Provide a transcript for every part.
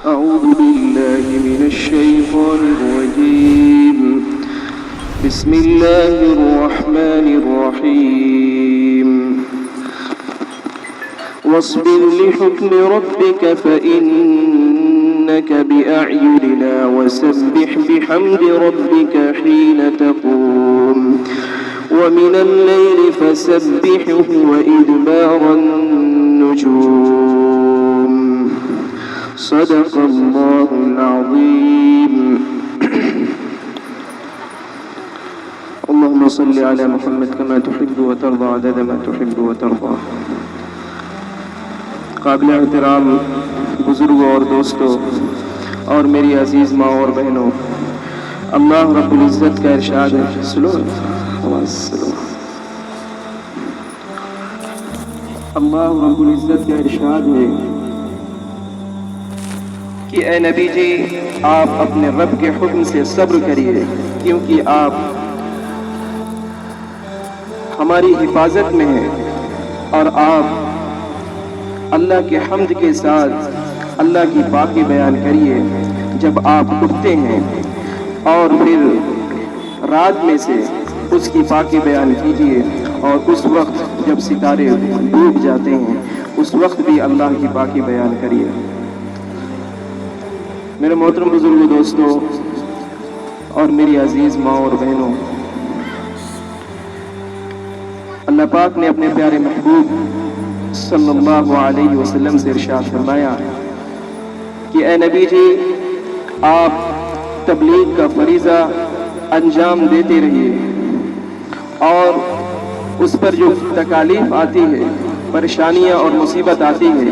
أعوذ بالله من الشيطان الرجيم. بسم الله الرحمن الرحيم. واصبر لحكم ربك فإنك بأعيننا وسبح بحمد ربك حين تقوم ومن الليل فسبحه وإدبار النجوم. صدق الله العظيم. اللهم صل على محمد كما تحب وترضى عدد ما تحب وترضى. قابل احترام بزرگوں اور دوستوں اور میری عزیز ماں اور بہنوں، اللہ رب العزت کا ارشاد ہے، اللہ رب العزت کا ارشاد ہے کہ اے نبی جی، آپ اپنے رب کے حکم سے صبر کریے، کیونکہ آپ ہماری حفاظت میں ہیں، اور آپ اللہ کے حمد کے ساتھ اللہ کی پاکی بیان کریے جب آپ اٹھتے ہیں، اور پھر رات میں سے اس کی پاکی بیان کیجیے، اور اس وقت جب ستارے ڈوب جاتے ہیں اس وقت بھی اللہ کی پاکی بیان کریے۔ میرے محترم بزرگوں، دوستوں اور میری عزیز ماں اور بہنوں، اللہ پاک نے اپنے پیارے محبوب صلی اللہ علیہ وسلم سے ارشاد فرمایا کہ اے نبی جی، آپ تبلیغ کا فریضہ انجام دیتے رہیے، اور اس پر جو تکالیف آتی ہے، پریشانیاں اور مصیبت آتی ہے،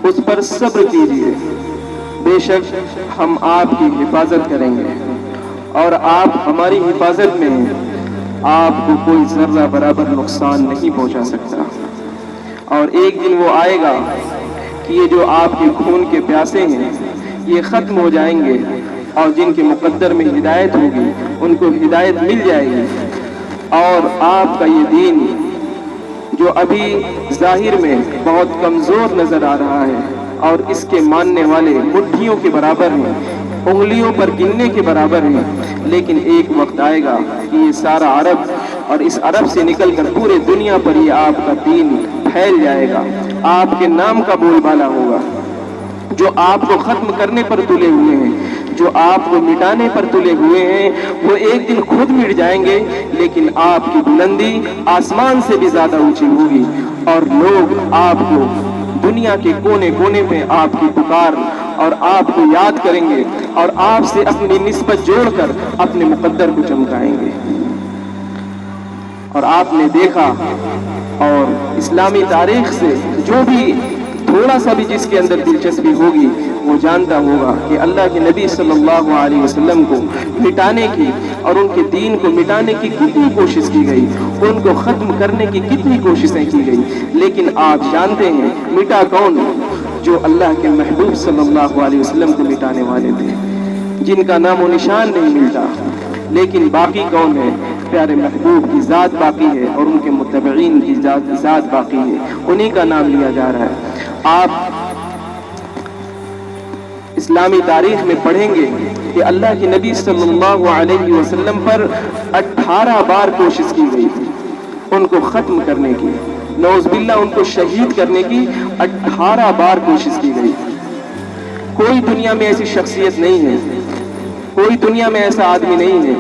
اس پر صبر کیجیے۔ بے شک ہم آپ کی حفاظت کریں گے، اور آپ ہماری حفاظت میں ہیں، آپ کو کوئی ذرہ برابر نقصان نہیں پہنچا سکتا۔ اور ایک دن وہ آئے گا کہ یہ جو آپ کے خون کے پیاسے ہیں یہ ختم ہو جائیں گے، اور جن کے مقدر میں ہدایت ہوگی ان کو ہدایت مل جائے گی، اور آپ کا یہ دین جو ابھی ظاہر میں بہت کمزور نظر آ رہا ہے، اور اس کے ماننے والے مٹھیوں کے برابر ہیں، انگلیوں پر گننے کے برابر ہیں، لیکن ایک وقت آئے گا کہ یہ سارا عرب اور اس عرب سے نکل کر پورے دنیا پر یہ آپ کا دین پھیل جائے گا، آپ کے نام کا بول بالا ہوگا۔ جو آپ کو ختم کرنے پر تلے ہوئے ہیں، جو آپ کو مٹانے پر تلے ہوئے ہیں، وہ ایک دن خود مٹ جائیں گے، لیکن آپ کی بلندی آسمان سے بھی زیادہ اونچی ہوگی، اور لوگ آپ کو دنیا کے کونے کونے میں آپ کی پکار اور آپ کو یاد کریں گے، اور آپ سے اپنی نسبت جوڑ کر اپنے مقدر کو چمکائیں گے۔ اور آپ نے دیکھا، اور اسلامی تاریخ سے جو بھی تھوڑا سا بھی جس کے اندر دلچسپی ہوگی وہ جانتا ہوگا کہ اللہ کے نبی صلی اللہ علیہ وسلم کو مٹانے کی اور ان کے دین کو مٹانے کی کتنی کوشش کی گئی، ان کو ختم کرنے کی کتنی کوششیں کی گئی، لیکن آپ جانتے ہیں مٹا کون؟ جو اللہ کے محبوب صلی اللہ علیہ وسلم کو مٹانے والے تھے، جن کا نام و نشان نہیں ملتا، لیکن باقی کون ہے؟ پیارے محبوب کی ذات باقی ہے، اور ان کے متبعین کی ذات باقی ہے، انہی کا نام لیا جا رہا ہے۔ آپ اسلامی تاریخ میں پڑھیں گے کہ اللہ کے نبی صلی اللہ علیہ وسلم پر 18 بار کوشش کی گئی تھی ان کو ختم کرنے کی، نعوذ باللہ ان کو شہید کرنے کی 18 بار کوشش کی گئی۔ کوئی دنیا میں ایسی شخصیت نہیں ہے، کوئی دنیا میں ایسا آدمی نہیں ہے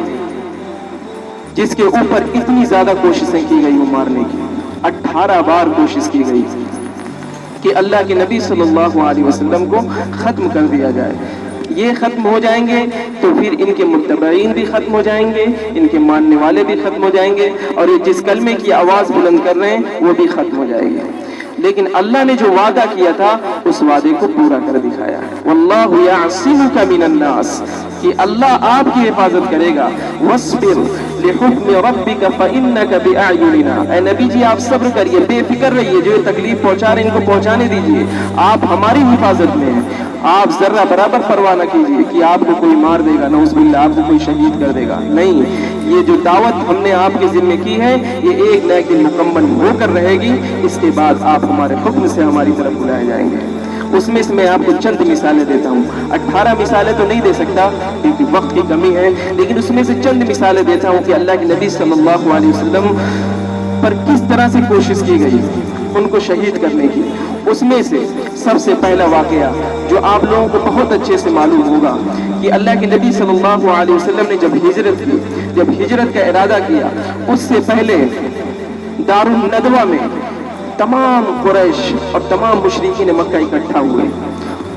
جس کے اوپر اتنی زیادہ کوششیں کی گئی وہ مارنے کی۔ 18 بار کوشش کی گئی کہ اللہ کے نبی صلی اللہ علیہ وسلم کو ختم کر دیا جائے۔ یہ ختم ہو جائیں گے تو پھر ان کے متبعین بھی ختم ہو جائیں گے، ان کے ماننے والے بھی ختم ہو جائیں گے، اور یہ جس کلمے کی آواز بلند کر رہے ہیں وہ بھی ختم ہو جائے گی۔ لیکن اللہ نے جو وعدہ کیا تھا اس وعدے کو پورا کر دکھایا۔ واللہ یعصمک من الناس، کہ اللہ آپ کی حفاظت کرے گا۔ واصبر لحکم ربک فانک باعیننا، اے نبی جی آپ صبر کریے، بے فکر رہیے، جو تکلیف پہنچا رہے ہیں ان کو پہنچانے دیجیے، آپ ہماری حفاظت میں ہیں، آپ ذرہ برابر پرواہ نہ کیجیے کہ آپ کو کوئی مار دے گا، نعوذ باللہ آپ کو کوئی شہید کر دے گا، نہیں، یہ جو دعوت ہم نے آپ کے ذمہ کی ہے یہ ایک نہ ایک دن مکمل ہو کر رہے گی، اس کے بعد آپ ہمارے حکم سے ہماری طرف بلائے جائیں گے۔ اس میں سے میں آپ کو چند مثالیں دیتا ہوں. 18 مثالیں تو نہیں دے سکتا کیونکہ وقت کی کمی ہے، لیکن اس میں سے چند مثالیں دیتا ہوں کہ اللہ کے نبی صلی اللہ علیہ وسلم پر کس طرح سے کوشش کی گئی ان کو شہید کرنے کی. اس میں سے سب سے پہلا واقعہ جو آپ لوگوں کو بہت اچھے سے معلوم ہوگا کہ اللہ کے نبی صلی اللہ علیہ وسلم نے جب ہجرت کی، جب ہجرت کا ارادہ کیا، اس سے پہلے دار الندوہ میں تمام قریش اور تمام مشرکین مکہ اکٹھا ہوئے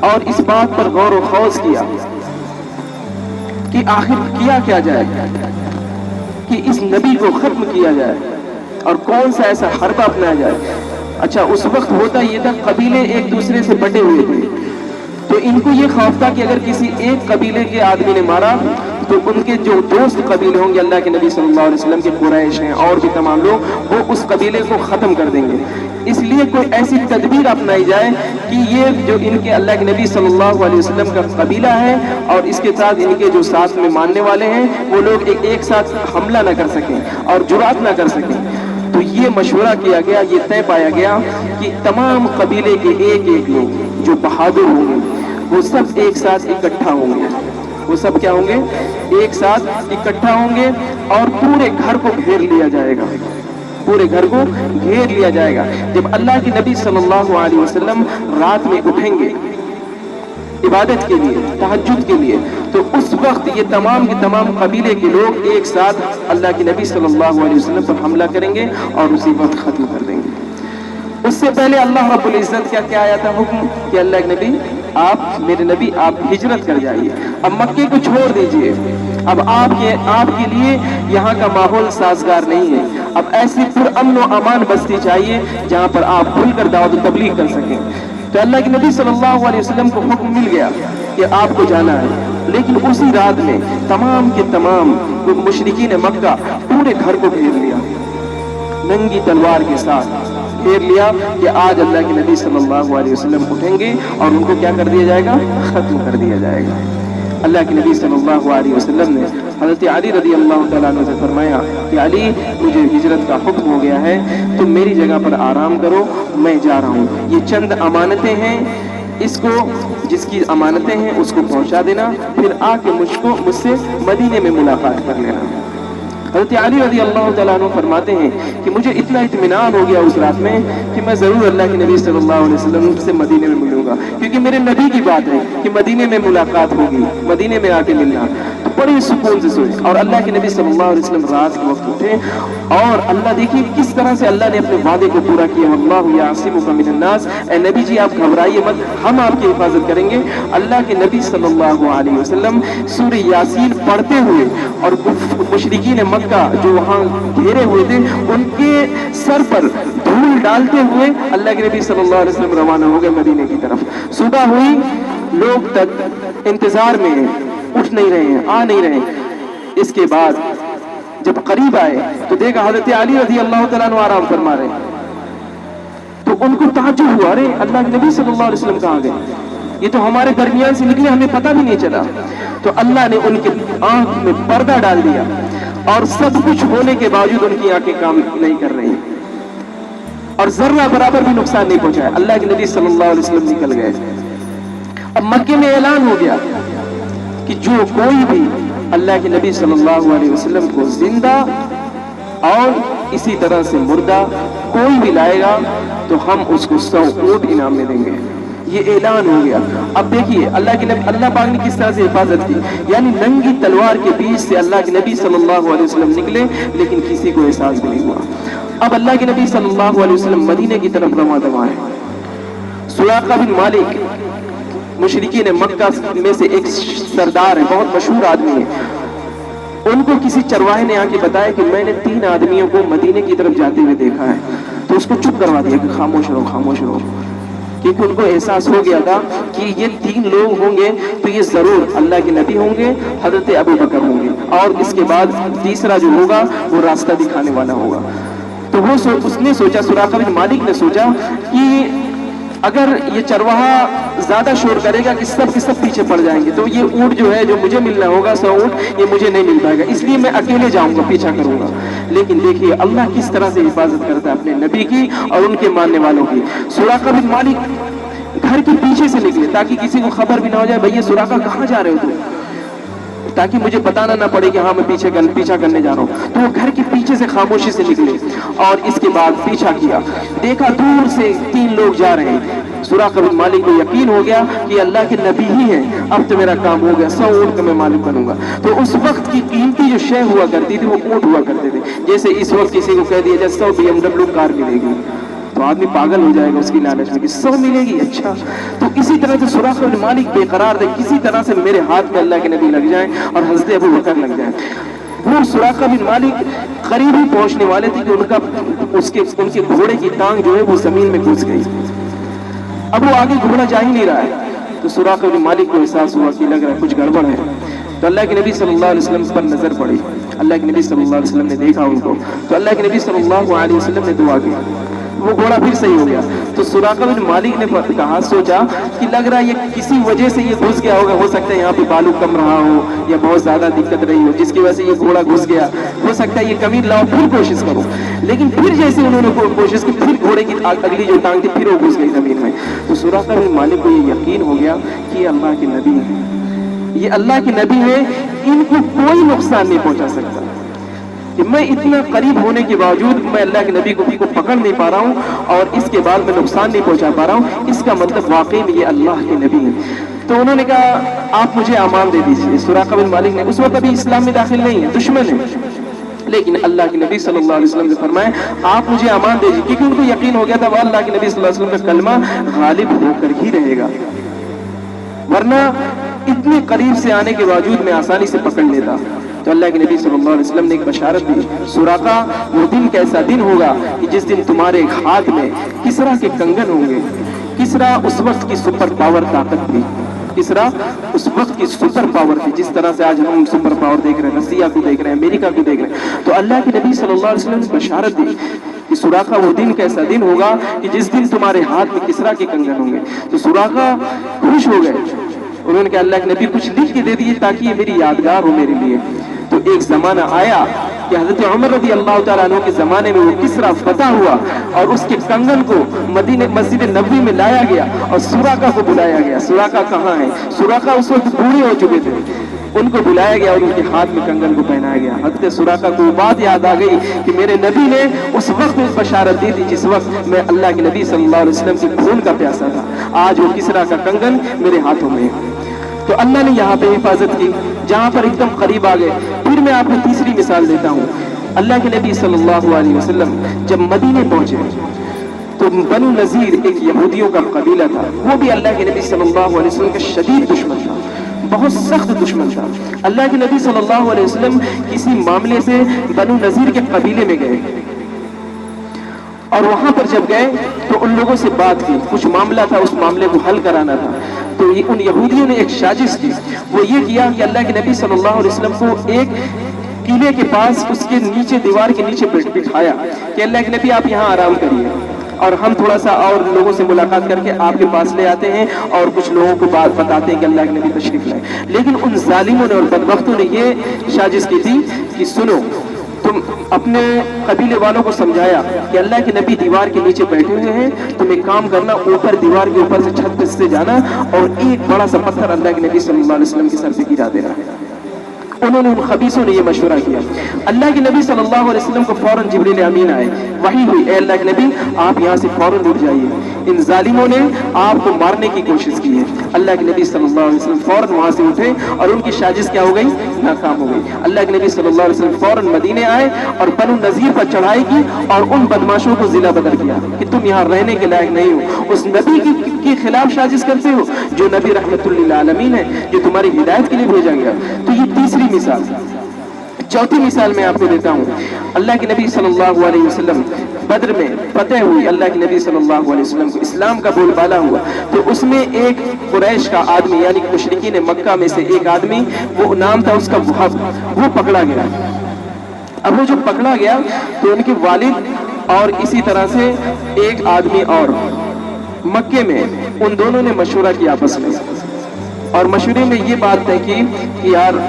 اور اس بات پر غور و خوض کیا کہ آخر کیا کیا جائے کہ اس نبی کو ختم کیا جائے اور کون سا ایسا حربہ اپنایا جائے. اچھا، اس وقت ہوتا یہ تھا قبیلے ایک دوسرے سے بٹے ہوئے تھے، تو ان کو یہ خوف تھا کہ اگر کسی ایک قبیلے کے آدمی نے مارا تو ان کے جو دوست قبیلے ہوں گے اللہ کے نبی صلی اللہ علیہ وسلم کے قریش ہیں اور بھی تمام لوگ، وہ اس قبیلے کو ختم کر دیں گے. اس لیے کوئی ایسی تدبیر اپنائی جائے کہ یہ جو ان کے اللہ کے نبی صلی اللہ علیہ وسلم کا قبیلہ ہے اور اس کے ساتھ ان کے جو ساتھ میں ماننے والے ہیں وہ لوگ ایک ساتھ حملہ نہ کر سکیں اور جرات نہ کر سکیں. تو یہ مشورہ کیا گیا، یہ طے پایا گیا کہ تمام قبیلے کے ایک ایک لوگ جو بہادر ہوں گے وہ سب ایک ساتھ اکٹھا ہوں گے. وہ سب کیا ہوں گے؟ ایک ساتھ اکٹھا ہوں گے اور پورے گھر کو گھیر لیا جائے گا. پورے گھر کو گھیر لیا جائے گا. جب اللہ کے نبی صلی اللہ علیہ وسلم رات میں اٹھیں گے عبادت کے لیے، تہجد کے لیے، تو اس وقت یہ تمام کے تمام قبیلے کے لوگ ایک ساتھ اللہ کے نبی صلی اللہ علیہ وسلم پر حملہ کریں گے اور اسی وقت ختم کر دیں گے. اس سے پہلے اللہ رب العزت کیا آیا تھا حکم کہ اللہ کے نبی آپ، میرے نبی آپ ہجرت کر جائیے، اب مکے کو چھوڑ دیجئے، اب آپ کے لیے یہاں کا ماحول سازگار نہیں ہے، اب ایسی پرامن و امان بستی چاہیے جہاں پر آپ کھل کر دعوت و تبلیغ کر سکیں. تو اللہ کے نبی صلی اللہ علیہ وسلم کو حکم مل گیا کہ آپ کو جانا ہے، لیکن اسی رات میں تمام کے تمام مشرکین مکہ پورے گھر کو گھیر لیا، ننگی تلوار کے ساتھ گھیر لیا کہ آج اللہ کے نبی صلی اللہ علیہ وسلم اٹھیں گے اور ان کو کیا کر دیا جائے گا؟ ختم کر دیا جائے گا. اللہ کے نبی صلی اللہ علیہ وسلم نے حضرت علی رضی اللہ تعالیٰ عنہ سے فرمایا کہ علی، مجھے ہجرت کا حکم ہو گیا ہے، تم میری جگہ پر آرام کرو، میں جا رہا ہوں. یہ چند امانتیں ہیں، اس کو جس کی امانتیں ہیں اس کو پہنچا دینا، پھر آ کے مجھ سے مدینے میں ملاقات کر لینا. حضرت علی رضی اللہ تعالیٰ عنہ فرماتے ہیں کہ مجھے اتنا اطمینان ہو گیا اس رات میں کہ میں ضرور اللہ کے نبی صلی اللہ علیہ وسلم سے مدینے میں ملوں گا، کیونکہ میرے نبی کی بات ہے کہ مدینے میں ملاقات ہوگی، مدینے میں آ کے ملنا. تو بڑے سکون سے سوئے اور اللہ کے نبی صلی اللہ علیہ وسلم رات کے وقت اٹھے اور اللہ دیکھیے کس طرح سے اللہ نے اپنے وعدے کو پورا کیا. واللہ یعصمک من الناس، اے نبی جی آپ گھبرائیے مت، ہم آپ کی حفاظت کریں گے. اللہ کے نبی صلی اللہ علیہ وسلم سورہ یاسین پڑھتے ہوئے اور مشرکین مکہ جو وہاں گھیرے ہوئے تھے ان کے سر پر دھول ڈالتے ہوئے اللہ کے نبی صلی اللہ علیہ وسلم روانہ ہو گئے مدینے کی طرف. صبح ہوئی، لوگ تک انتظار میں ہیں، اٹھ نہیں رہے ہیں، آ نہیں رہے. اس کے بعد جب قریب آئے تو دیکھا حضرت علی رضی اللہ تعالیٰ عنہ آرام فرما رہے ہیں. تو ان کو تعجب ہوا، ارے اللہ کے نبی صلی اللہ علیہ وسلم کہاں گئے؟ یہ تو ہمارے درمیان سے نکلے، ہمیں پتہ بھی نہیں چلا. تو اللہ نے ان کے آنکھ میں پردہ ڈال دیا اور سب کچھ ہونے کے باوجود ان کی آنکھیں کام نہیں کر رہی اور ذرہ برابر بھی نقصان نہیں پہنچایا. اللہ کے نبی صلی اللہ علیہ وسلم نکل گئے. اب مکے میں اعلان ہو گیا کہ جو کوئی بھی اللہ کے نبی صلی اللہ علیہ وسلم کو زندہ اور اسی طرح سے مردہ کوئی بھی لائے گا تو ہم اس کو 100 اونٹ انعام میں دیں گے. یہ اعلان ہو گیا. اب دیکھیے اللہ کے نبی، اللہ پاک نے کس طرح سے حفاظت کی، یعنی ننگی تلوار کے بیچ سے اللہ کے نبی صلی اللہ علیہ وسلم نکلے لیکن کسی کو احساس بھی نہیں ہوا. اب اللہ کے نبی صلی اللہ علیہ وسلم مدینے کی طرف رواں دواں ہے. سراقہ بن مالک مشرکین مکہ میں سے ایک سردار ہے، بہت مشہور آدمی ہے. ان کو کسی چرواہے نے آ کے بتایا کہ میں نے 3 آدمیوں کو مدینے کی طرف جاتے ہوئے دیکھا ہے. تو اس کو چپ کروا دیا کہ خاموش رہو، خاموش رہو، کیونکہ ان کو احساس ہو گیا تھا کہ یہ 3 لوگ ہوں گے تو یہ ضرور اللہ کے نبی ہوں گے، حضرت ابو بکر ہوں گے، اور اس کے بعد تیسرا جو ہوگا وہ راستہ دکھانے والا ہوگا. تو اس نے سوچا، سراقہ بن مالک نے سوچا کہ اگر یہ چرواہا زیادہ شور کرے گا کہ سب کے سب پیچھے پڑ جائیں گے تو یہ اونٹ جو ہے جو مجھے ملنا ہوگا 100 اونٹ، یہ مجھے نہیں مل پائے گا، اس لیے میں اکیلے جاؤں گا، پیچھا کروں گا. لیکن دیکھیے اللہ کس طرح سے حفاظت کرتا ہے اپنے نبی کی اور ان کے ماننے والوں کی. سراقہ بن مالک گھر کے پیچھے سے نکلے تاکہ کسی کو خبر بھی نہ ہو جائے بھئی سراقہ کہاں جا رہے ہو تم، تاکہ مجھے بتانا نہ پڑے کہ ہاں میں پیچھا کرنے جا رہا ہوں. تو وہ گھر کے پیچھے سے خاموشی سے نکلے اور اس کے بعد پیچھا کیا. دیکھا دور سے 3 لوگ جا رہے ہیں. سراقہ بن مالک کو یقین ہو گیا کہ اللہ کے نبی ہی ہیں، اب تو میرا کام ہو گیا، 100 اونٹ کا میں مالک بنوں گا. تو اس وقت کی قیمتی جو شے ہوا کرتی تھی وہ اونٹ ہوا کرتے تھے. جیسے اس وقت کسی کو کہہ دیا جائے 100 BMW کار ملے گی تو آدمی پاگل ہو جائے گا اس کی لالچ میں کہ 100 ملے گی. اچھا، تو اسی طرح سے سراقہ بن مالک بے قرار تھے کسی طرح سے میرے ہاتھ میں اللہ کے نبی لگ جائیں اور حضرت ابو بکر لگ جائیں. وہ سراقہ بن مالک قریب ہی پہنچنے والے تھے کہ ان کے گھوڑے کی ٹانگ جو ہے وہ زمین میں گھس گئی. اب وہ آگے گھوڑا جا ہی نہیں رہا ہے. تو سراقہ بن مالک کو احساس ہوا کہ لگ رہا ہے کچھ گڑبڑ ہے. تو اللہ کے نبی صلی اللہ علیہ وسلم پر نظر پڑی. اللہ کے نبی صلی اللہ علیہ وسلم نے دیکھا ان کو تو اللہ کے نبی صلی اللہ علیہ وسلم نے دعا کی، وہ گھوڑا پھر صحیح ہو گیا. تو سراقہ بن مالک نے کہا، سوچا کہ لگ رہا ہے یہ کسی وجہ سے یہ گھس گیا ہوگا، ہو سکتا ہے یہاں پہ بالو کم رہا ہو یا بہت زیادہ دقت رہی ہو جس کی وجہ سے یہ گھوڑا گھس گیا، ہو سکتا ہے یہ کمی لاؤ پھر کوشش کرو. لیکن پھر جیسے انہوں نے کوشش کی پھر گھوڑے کی اگلی جو ٹانگ تھی پھر وہ گھس گئی زمین میں. تو سراقہ بن مالک کو یہ یقین ہو گیا کہ یہ اللہ کے نبی ہیں، یہ اللہ کے نبی ہیں، ان کو کوئی نقصان نہیں پہنچا سکتا. کہ میں اتنا قریب ہونے کے باوجود میں اللہ کے نبی کو پکڑ نہیں پا رہا ہوں اور اس کے بعد میں نقصان نہیں پہنچا پا رہا ہوں، اس کا مطلب واقعی میں یہ اللہ کے نبی ہیں. تو انہوں نے کہا آپ مجھے امان دے دیجیے. سراقہ بن مالک نے اس وقت ابھی اسلام میں داخل نہیں ہے، دشمن ہے، لیکن اللہ کے نبی صلی اللہ علیہ وسلم نے فرمایا آپ مجھے امان دے دیجیے، کیونکہ ان کو یقین ہو گیا تھا وہ اللہ کے نبی صلی اللہ علیہ وسلم کا کلمہ غالب ہو کر ہی رہے گا، ورنہ اتنے قریب سے آنے کے باوجود میں آسانی سے پکڑ لیتا. تو اللہ کے نبی صلی اللہ علیہ وسلم نے ایک بشارت دی، سراقہ وہ دن کیسا دن ہوگا کہ جس دن تمہارے ہاتھ میں کسرا کے کنگن ہوں گے. کسرا اس وقت کی سپر پاور طاقت تھی، کسرا اس وقت کی سپر پاور تھی، جس طرح سے آج ہم سپر پاور دیکھ رہے ہیں، رسیا کو دیکھ رہے ہیں، امریکہ کو دیکھ رہے ہیں. تو اللہ کے نبی صلی اللہ علیہ وسلم نے بشارت دی کہ سراقہ وہ دن کیسا دن ہوگا کہ جس دن تمہارے ہاتھ میں کسرا کے کنگن ہوں گے. تو سراقہ خوش ہو گئے. انہوں نے کہا اللہ کے نبی کچھ لکھ کے دے دیجیے تاکہ یہ میری یادگار ہو میرے لیے. تو ایک زمانہ آیا کہ حضرت عمر رضی اللہ تعالیٰ عنہ کے زمانے میں وہ کسرا فتح ہوا اور اس کے کنگن کو مسجد نبوی میں لایا گیا اور سراقہ کو بلایا گیا. سراقہ کہاں ہے؟ سراقہ اس وقت بوڑھے ہو چکے تھے، ان کو بلایا گیا اور ان کے ہاتھ میں کنگن کو پہنایا گیا. حضرت سراقہ کو بات یاد آ گئی کہ میرے نبی نے اس وقت بشارت دی تھی جس وقت میں اللہ کے نبی صلی اللہ علیہ وسلم کی خون کا پیاسا تھا. آج وہ کسرا کا کنگن میرے ہاتھوں میں ہے. تو اللہ نے یہاں پہ حفاظت کی جہاں پر ایک دم قریب آ گئے. پھر میں آپ کو تیسری مثال دیتا ہوں. اللہ کے نبی صلی اللہ علیہ وسلم جب مدینے پہنچے تو بنو نذیر ایک یہودیوں کا قبیلہ تھا، وہ بھی اللہ کے نبی صلی اللہ علیہ وسلم کا شدید دشمن تھا، بہت سخت دشمن تھا. اللہ کے نبی صلی اللہ علیہ وسلم کسی معاملے سے بنو نذیر کے قبیلے میں گئے اور وہاں پر جب گئے تو ان لوگوں سے بات کی، کچھ معاملہ تھا، اس معاملے کو حل کرانا تھا. تو ان یہودیوں نے ایک سازش کی، وہ یہ کیا کہ اللہ کے نبی صلی اللہ علیہ وسلم کو ایک قلعے کے پاس اس کے نیچے دیوار کے نیچے بٹھایا کہ اللہ کے نبی آپ یہاں آرام کریے اور ہم تھوڑا سا اور لوگوں سے ملاقات کر کے آپ کے پاس لے آتے ہیں اور کچھ لوگوں کو بات بتاتے ہیں کہ اللہ کے نبی تشریف لائے. لیکن ان ظالموں نے اور بدبختوں نے یہ سازش کی تھی کہ سنو، تم اپنے قبیلے والوں کو سمجھایا کہ اللہ کے نبی دیوار کے نیچے بیٹھے ہوئے ہیں، تم ایک کام کرنا، اوپر دیوار کے اوپر سے چھت سے جانا اور ایک بڑا سا پتھر اللہ کے نبی صلی اللہ علیہ وسلم کے سر سے گرا دینا. انہوں نے ان خبیثوں نے یہ مشورہ کیا. اللہ کے نبی صلی اللہ علیہ وسلم کو فوراً جبریل امین آئے، وحی ہوئی، اے اللہ کے نبی آپ یہاں سے فوراً اٹھ جائیے، ان ظالموں نے آپ کو مارنے کی کوشش کی ہے. اللہ کے نبی صلی اللہ علیہ وسلم فوراً وہاں سے اٹھے اور ان کی سازش کیا ہو گئی؟ ناکام ہو گئی. اللہ کے نبی صلی اللہ علیہ وسلم فوراً مدینے آئے اور بنو نذیر پر چڑھائی کی اور ان بدماشوں کو ضلع بدر کیا کہ تم یہاں رہنے کے لائق نہیں ہو، اس نبی کے خلاف سازش کرتے ہو جو نبی رحمت للعالمین ہے، جو تمہاری ہدایت کے لیے بھیجا گیا. تو یہ تیسری مثال. چوتھی مثال میں آپ کو دیتا ہوں. اللہ کے نبی صلی اللہ علیہ وسلم بدر میں فتح ہوئی، اللہ کے نبی صلی اللہ علیہ وسلم کو اسلام کا بول بالا ہوا، تو اس میں ایک قریش کا آدمی یعنی مشرکین مکہ میں سے ایک آدمی، وہ نام تھا اس کا وہب، وہ پکڑا گیا. اب وہ جو پکڑا گیا تو ان کے والد اور اسی طرح سے ایک آدمی اور مکے میں ان دونوں نے مشورہ کیا آپس میں اور مشورے میں یہ بات طے کی کہ یار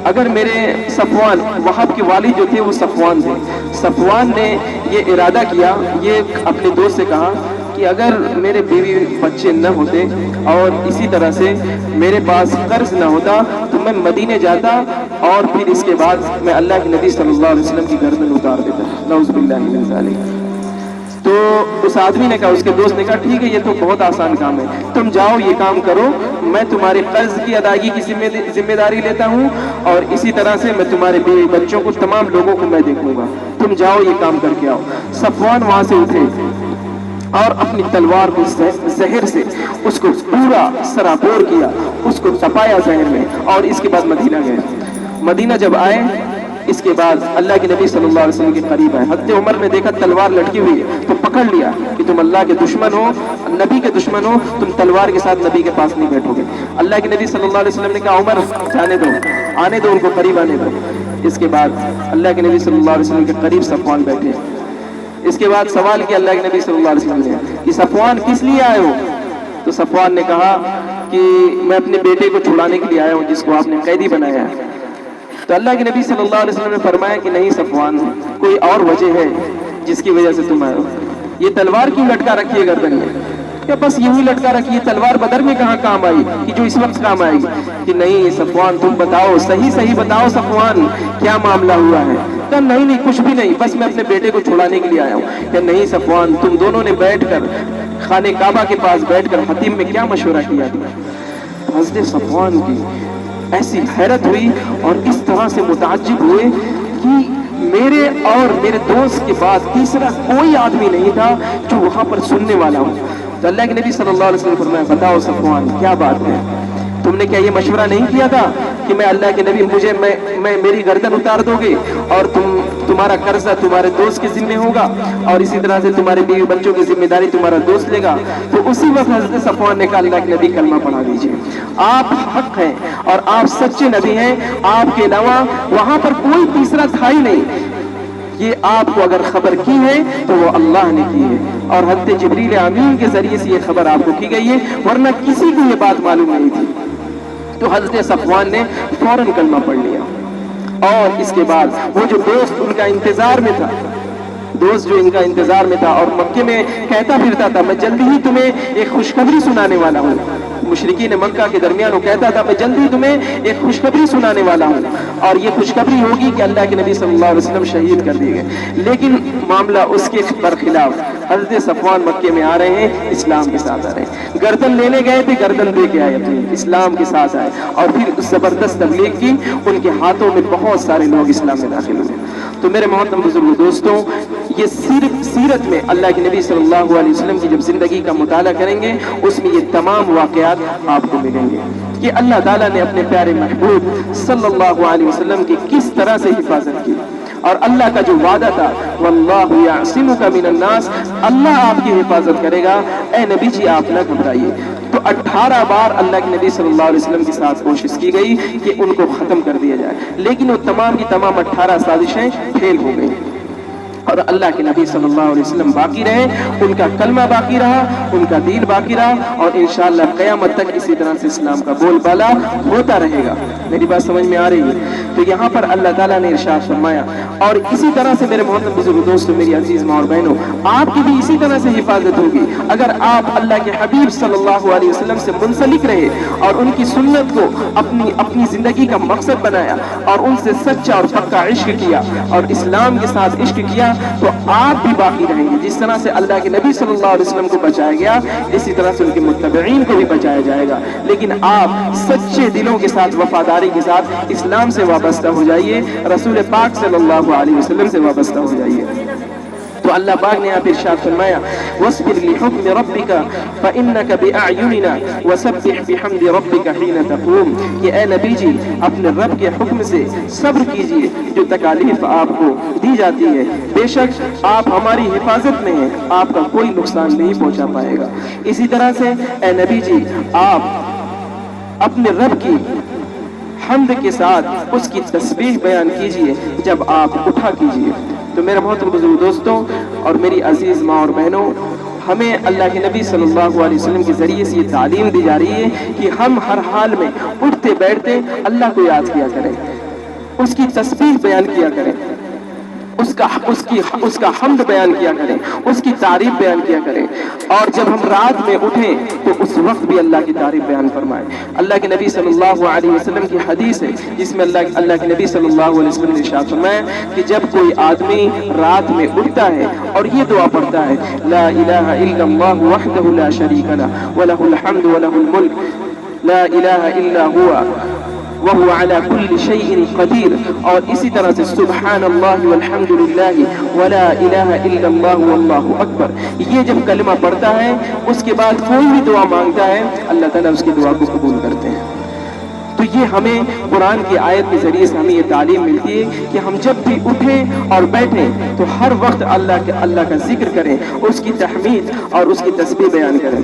اگر میرے صفوان، وہب کے والد جو تھے وہ صفوان تھے، صفوان نے یہ ارادہ کیا، یہ اپنے دوست سے کہا کہ کہ اگر میرے بیوی بچے نہ ہوتے اور اسی طرح سے میرے پاس قرض نہ ہوتا تو میں مدینے جاتا اور پھر اس کے بعد میں اللہ کے نبی صلی اللہ علیہ وسلم کی گردن اتار دیتا. نعوذ باللہ من ذالک. تو اس آدمی نے کہا, اس کے دوست نے کہا, ٹھیک ہے یہ تو بہت آسان کام ہے, تم جاؤ یہ کام کرو, میں تمہارے قرض کی ادائیگی کی ذمہ داری لیتا ہوں اور اسی طرح سے میں تمہارے بیوی بچوں کو تمام لوگوں کو میں دیکھوں گا, تم جاؤ یہ کام کر کے آؤ. صفوان وہاں سے اٹھے اور اپنی تلوار کو زہر سے اس کو پورا سرابور کیا, اس کو تپایا زہر میں, اور اس کے بعد مدینہ گئے. مدینہ جب آئے اس کے بعد اللہ کے نبی صلی اللہ علیہ وسلم کے قریب آئے. حضرت عمر نے دیکھا تلوار لٹکی ہوئی ہے تو پکڑ لیا کہ تم اللہ کے دشمن ہو, نبی کے دشمن ہو, تم تلوار کے ساتھ نبی کے پاس نہیں بیٹھو گے. اللہ کے نبی صلی اللہ علیہ وسلم نے کہا عمر جانے دو, آنے دو ان کو, قریب آنے دو. اس کے بعد اللہ کے نبی صلی اللہ علیہ وسلم کے قریب صفوان بیٹھے. اس کے بعد سوال کیا اللہ کے نبی صلی اللہ علیہ وسلم نے کہ صفوان کس لیے آئے ہو؟ تو صفوان نے کہا کہ میں اپنے بیٹے کو چھڑانے کے لیے آیا ہوں جس کو آپ نے قیدی بنایا ہے. تو اللہ کے نبی صلی اللہ علیہ وسلم نے فرمایا کہ نہیں صفوان, کوئی اور وجہ ہے جس کی وجہ سے تم آئے ہو. یہ تلوار کیوں لٹکا رکھی ہے گردن میں؟ کیا بس یوں ہی لٹکا رکھی ہے؟ تلوار بدر میں کہاں کام آئی کہ جو اس وقت کام آئے گی؟ کہ نہیں صفوان تم بتاؤ, صحیح بتاؤ صفوان کیا معاملہ ہوا ہے؟ کہ نہیں کچھ بھی نہیں, بس میں اپنے بیٹے کو چھڑانے کے لیے آیا ہوں. کہ نہیں صفوان, تم دونوں نے بیٹھ کر خانہ کعبہ کے پاس بیٹھ کر حتیم میں کیا مشورہ کیا تھا؟ حضرت صفوان کی ایسی حیرت ہوئی اور اس طرح سے متعجب ہوئے کہ میرے اور میرے دوست کے بعد تیسرا کوئی آدمی نہیں تھا جو وہاں پر سننے والا ہو. تو اللہ کے نبی صلی اللہ علیہ وسلم فرمایا بتاؤ صفوان کیا بات ہے, تم نے کیا یہ مشورہ نہیں کیا تھا کہ میں اللہ کے نبی مجھے میں میری گردن اتار دو گے اور تمہارا قرضہ تمہارے دوست کے ذمہ ہوگا اور اسی طرح سے تمہارے بیوی بچوں کی ذمہ داری تمہارا دوست لے گا؟ تو اسی وقت حضرت صفوان نے کہا اللہ کے نبی کلمہ پڑھا دیجیے, آپ حق ہیں اور آپ سچے نبی ہیں, آپ کے علاوہ وہاں پر کوئی تیسرا تھا ہی نہیں. یہ آپ کو اگر خبر کی ہے تو وہ اللہ نے کی ہے اور حضرت جبریل امین کے ذریعے سے یہ خبر آپ کو کی گئی ہے, ورنہ کسی کو یہ بات معلوم نہیں تھی. تو حضرت صفوان نے فوراً کلمہ پڑھ لیا اور اس کے بعد وہ جو دوست ان کا انتظار میں تھا, دوست جو ان کا انتظار میں تھا اور مکے میں کہتا پھرتا تھا میں جلدی ہی تمہیں ایک خوشخبری سنانے والا ہوں, مشرکین مکہ کے درمیان وہ کہتا تھا میں جلدی تمہیں ایک خوشخبری سنانے والا ہوں اور یہ خوشخبری ہوگی کہ اللہ کے نبی صلی اللہ علیہ وسلم شہید کر دیے گئے. لیکن معاملہ اس کے برخلاف, حضرت صفوان مکے میں آ رہے ہیں, اسلام کے ساتھ آ رہے ہیں, گردن لینے گئے تھے, گردن دے کے آئے اپنی, اسلام کے ساتھ آئے اور پھر اس زبردست تبلیغ کی, ان کے ہاتھوں میں بہت سارے لوگ اسلام میں داخل ہوئے. تو میرے محترم بزرگ دوستوں, یہ صرف سیرت میں اللہ کے نبی صلی اللہ علیہ وسلم کی جب زندگی کا مطالعہ کریں گے اس میں یہ تمام واقعات آپ کو ملیں گے کہ اللہ تعالیٰ نے اپنے پیارے محبوب صلی اللہ علیہ وسلم کی کس طرح سے حفاظت کی اور اللہ کا جو وعدہ تھا واللہ یعصمک من الناس, اللہ آپ کی حفاظت کرے گا, اے نبی جی آپ نہ گھبرائیے. تو 18 بار اللہ کے نبی صلی اللہ علیہ وسلم کے ساتھ کوشش کی گئی کہ ان کو ختم کر دیا جائے, لیکن وہ تمام کی تمام 18 سازشیں فیل ہو گئی اور اللہ کے نبی صلی اللہ علیہ وسلم باقی رہے, ان کا کلمہ باقی رہا, ان کا دین باقی رہا اور انشاءاللہ قیامت تک اسی طرح سے اسلام کا بول بالا ہوتا رہے گا. میری بات سمجھ میں آ رہی ہے؟ تو یہاں پر اللہ تعالیٰ نے ارشاد فرمایا اور اسی طرح سے میرے محترم بزرگ دوستوں, میری عزیز ماں اور بہنوں, آپ کی بھی اسی طرح سے حفاظت ہوگی اگر آپ اللہ کے حبیب صلی اللہ علیہ وسلم سے منسلک رہے اور ان کی سنت کو اپنی زندگی کا مقصد بنایا اور ان سے سچا اور پکا عشق کیا اور اسلام کے ساتھ عشق کیا تو آپ بھی باقی رہیں گے. جس طرح سے اللہ کے نبی صلی اللہ علیہ وسلم کو بچایا گیا اسی طرح سے ان کے متبعین کو بھی بچایا جائے گا, لیکن آپ سچے دلوں کے ساتھ, وفاداری کے ساتھ اسلام سے وابستہ ہو جائیے, رسول پاک صلی اللہ علیہ وسلم سے وابستہ ہو جائیے. تو اللہ پاک نے یہاں پہ ارشاد فرمایا وَاصْبِرْ لِحُكْمِ رَبِّكَ فَإِنَّكَ بِأَعْيُنِنَا وَسَبِّحْ بِحَمْدِ رَبِّكَ حِينَ تَقُومُ, کہ اے نبی جی اپنے رب کے حکم سے صبر کیجئے جو تکالیف آپ کو دی جاتی ہے, بے شک آپ ہماری حفاظت میں ہیں, آپ کا کوئی نقصان نہیں پہنچا پائے گا. اسی طرح سے اے نبی جی آپ اپنے رب کی حمد کے ساتھ اس کی تسبیح بیان کیجئے جب آپ اٹھا کیجئے. تو میرے محترم بزرگ دوستوں اور میری عزیز ماں اور بہنوں, ہمیں اللہ کے نبی صلی اللہ علیہ وسلم کے ذریعے سے یہ تعلیم دی جا رہی ہے کہ ہم ہر حال میں اٹھتے بیٹھتے اللہ کو یاد کیا کریں, اس کی تسبیح بیان کیا کریں اس کا حمد بیان کیا کریں، اس کی تعریف بیان کیا کریں، اور جب ہم رات میں اٹھیں تو اس وقت بھی اللہ کی تعریف بیان فرمائیں۔ اللہ کے نبی صلی اللہ علیہ وسلم کی حدیث ہے جس میں اللہ کے نبی صلی اللہ علیہ وسلم نے ارشاد فرمایا کہ جب کوئی آدمی رات میں اٹھتا ہے اور یہ دعا پڑھتا ہے لا الہ الا اللہ وحدہ لا شریک لہ ولہ الحمد ولہ الملک لا الہ الا ہوا وَهُوَ عَلَى كُلِّ شَيْءٍ قَدِيرٌ، اور اسی طرح سے سبحان اللہ والحمد للہ ولا الہ الا اللہ واللہ اکبر، یہ جب کلمہ پڑھتا ہے اس کے بعد کوئی بھی دعا مانگتا ہے اللہ تعالیٰ اس کی دعا کو قبول کرتے ہیں۔ تو یہ ہمیں قرآن کی آیت کے ذریعے سے ہمیں یہ تعلیم ملتی ہے کہ ہم جب بھی اٹھیں اور بیٹھیں تو ہر وقت اللہ کا ذکر کریں، اس کی تحمید اور اس کی تسبیح بیان کریں۔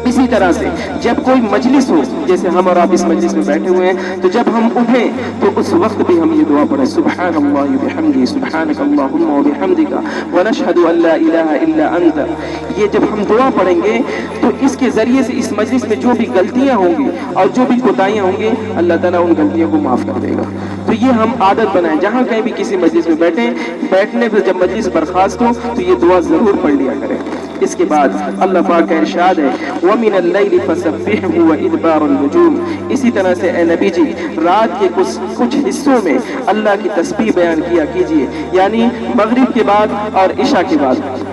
اسی طرح سے جب کوئی مجلس ہو، جیسے ہم اور آپ اس مجلس میں بیٹھے ہوئے ہیں، تو جب ہم اٹھیں تو اس وقت بھی ہم یہ دعا پڑھیں سبحان اللہ وبحمدہ سبحانک اللہم وبحمدک ونشہد ان لا الہ الا انت۔ یہ جب ہم دعا پڑھیں گے تو اس کے ذریعے سے اس مجلس میں جو بھی غلطیاں ہوں گی اور جو بھی کوتاہیاں ہوں گی اللہ تعالیٰ ان غلطیوں کو معاف کر دے گا۔ تو یہ ہم عادت بنائیں، جہاں کہیں بھی کسی مجلس میں بیٹھیں، بیٹھنے پر جب مجلس برخاست ہو تو یہ دعا ضرور پڑھ لیا کریں۔ اس کے بعد اللہ پاک کا ارشاد ہے وَمِنَ اللَّيْلِ فَسَبِّحْهُ وَإِدْبَارَ النُّجُومِ، اسی طرح سے اے نبی جی رات کے کچھ حصوں میں اللہ کی تسبیح بیان کیا کیجئے، یعنی مغرب کے بعد اور عشاء کے بعد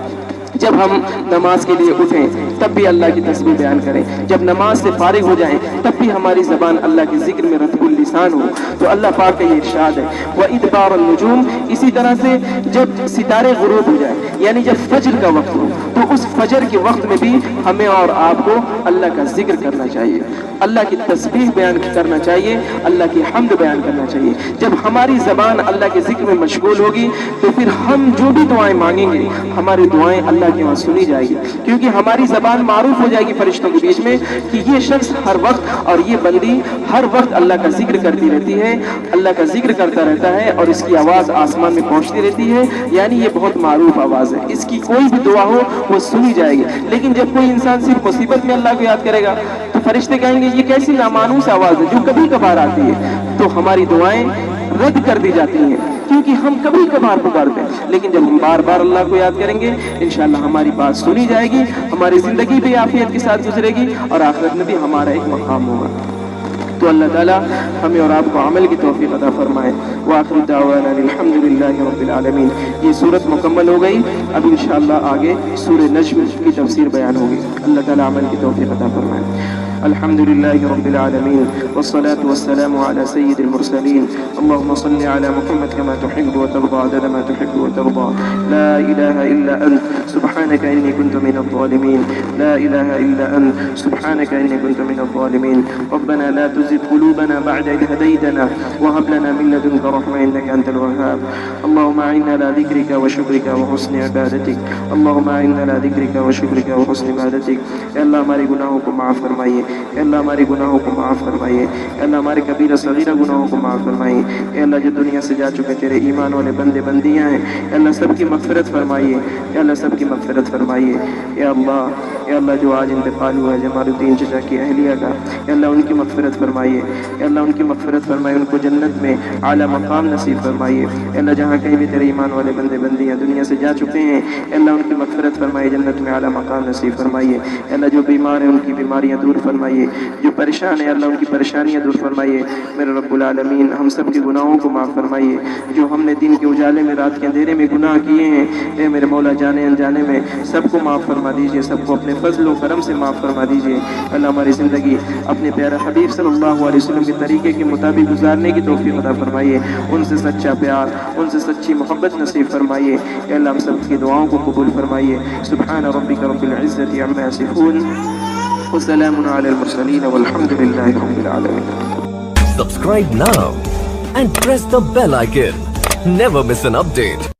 جب ہم نماز کے لیے اٹھیں تب بھی اللہ کی تسبیح بیان کریں، جب نماز سے فارغ ہو جائیں تب بھی ہماری زبان اللہ کے ذکر میں رطب اللسان ہو۔ تو اللہ پاک کا یہ ارشاد ہے وَإِدْبَارَ النُّجُومِ، اسی طرح سے جب ستارے غروب ہو جائیں یعنی جب فجر کا وقت ہو تو اس فجر کے وقت میں بھی ہمیں اور آپ کو اللہ کا ذکر کرنا چاہیے، اللہ کی تسبیح بیان کرنا چاہیے، اللہ کی حمد بیان کرنا چاہیے۔ جب ہماری زبان اللہ کے ذکر میں مشغول ہوگی تو پھر ہم جو بھی دعائیں مانگیں گے ہماری دعائیں اللہ کے وہاں سنی جائے گی، کیونکہ ہماری زبان معروف ہو جائے گی فرشتوں کے بیچ میں کہ یہ شخص ہر وقت اور یہ بندی ہر وقت اللہ کا ذکر کرتی رہتی ہے، اللہ کا ذکر کرتا رہتا ہے اور اس کی آواز آسمان میں پہنچتی رہتی ہے، یعنی یہ بہت معروف آواز ہے، اس کی کوئی بھی دعا ہو وہ سنی جائے گی۔ لیکن جب کوئی انسان صرف مصیبت میں اللہ کو یاد کرے گا تو فرشتے کہیں گے یہ کیسی نامانوس آواز ہے جو کبھی کبھار آتی ہے، تو ہماری دعائیں رد کر دی جاتی ہیں کیونکہ ہم کبھی کبھار پکارتے ہیں۔ لیکن جب ہم بار بار اللہ کو یاد کریں گے انشاءاللہ ہماری بات سنی جائے گی، ہماری زندگی بھی عافیت کے ساتھ گزرے گی اور آخرت میں بھی ہمارا ایک مقام ہوگا۔ تو اللہ تعالیٰ ہمیں اور آپ کو عمل کی توفیق عطا فرمائے۔ وآخر دعوانا الحمدللہ رب العالمین۔ یہ صورت مکمل ہو گئی، اب انشاءاللہ آگے سورہ نجم کی تفسیر بیان ہوگی۔ اللہ تعالیٰ عمل کی توفیق عطا فرمائے۔ الحمد لله رب العالمين والصلاة والسلام على سيد المرسلين اللهم صل على محمد كما تحب وترضى عدد ما تحب وترضى لا إله إلا أنت سبحانك إني كنت من الظالمين لا إله إلا أنت سبحانك إني كنت من الظالمين ربنا لا تزغ قلوبنا بعد إذ هديتنا وهب لنا من لدنك رحمة إنك أنت الوهاب اللهم أعنا على ذكرك وشكرك وحسن عبادتك اللهم أعنا على ذكرك وشكرك وحسن عبادتك يا الله ہمارے گناہوں کو معاف فرمائیے، اے اللہ ہمارے گناہوں کو معاف فرمائیے، اے اللہ ہمارے کبیرہ صغیرہ گناہوں کو معاف فرمائیے، اے اللہ جو دنیا سے جا چکے تیرے ایمان والے بندے بندیاں ہیں اے اللہ سب کی مغفرت فرمائیے، اے اللہ سب کی مغفرت فرمائیے، اے اللہ جو آج انتقال ہوا ہے جمال الدین چچا کی اہلیہ کا، اے اللہ ان کی مغفرت فرمائیے، اے اللہ ان کی مغفرت فرمائیے، ان کو جنت میں اعلیٰ مقام نصیب فرمائیے، اے اللہ جہاں کہیں بھی تیرے ایمان والے بندے بندیاں دنیا سے جا چکے ہیں اے اللہ ان کی مغفرت فرمائیے، جنت میں اعلیٰ مقام نصیب فرمائیے، اے اللہ جو بیمار ہیں ان کی بیماریاں دور فرمائیے، جو پریشان ہیں اللہ ان کی پریشانیاں دور فرمائیے، میرے رب العالمین ہم سب کے گناہوں کو معاف فرمائیے، جو ہم نے دن کے اجالے میں رات کے اندھیرے میں گناہ کیے ہیں اے میرے مولا جانے انجانے میں سب کو معاف فرما دیجئے، سب کو اپنے فضل و کرم سے معاف فرما دیجئے، اللہ ہماری زندگی اپنے پیارے حبیب صلی اللہ علیہ وسلم کے طریقے کے مطابق گزارنے کی توفیق عطا فرمائیے، ان سے سچا پیار، ان سے سچی محبت نصیب فرمائیے، اے اللہ ہم سب کی دعاؤں کو قبول فرمائیے۔ سبحان ربک رب العزة عما یصفون وسلام على المرسلين والحمد لله رب العالمين. Subscribe now and press the bell icon. Never miss an update.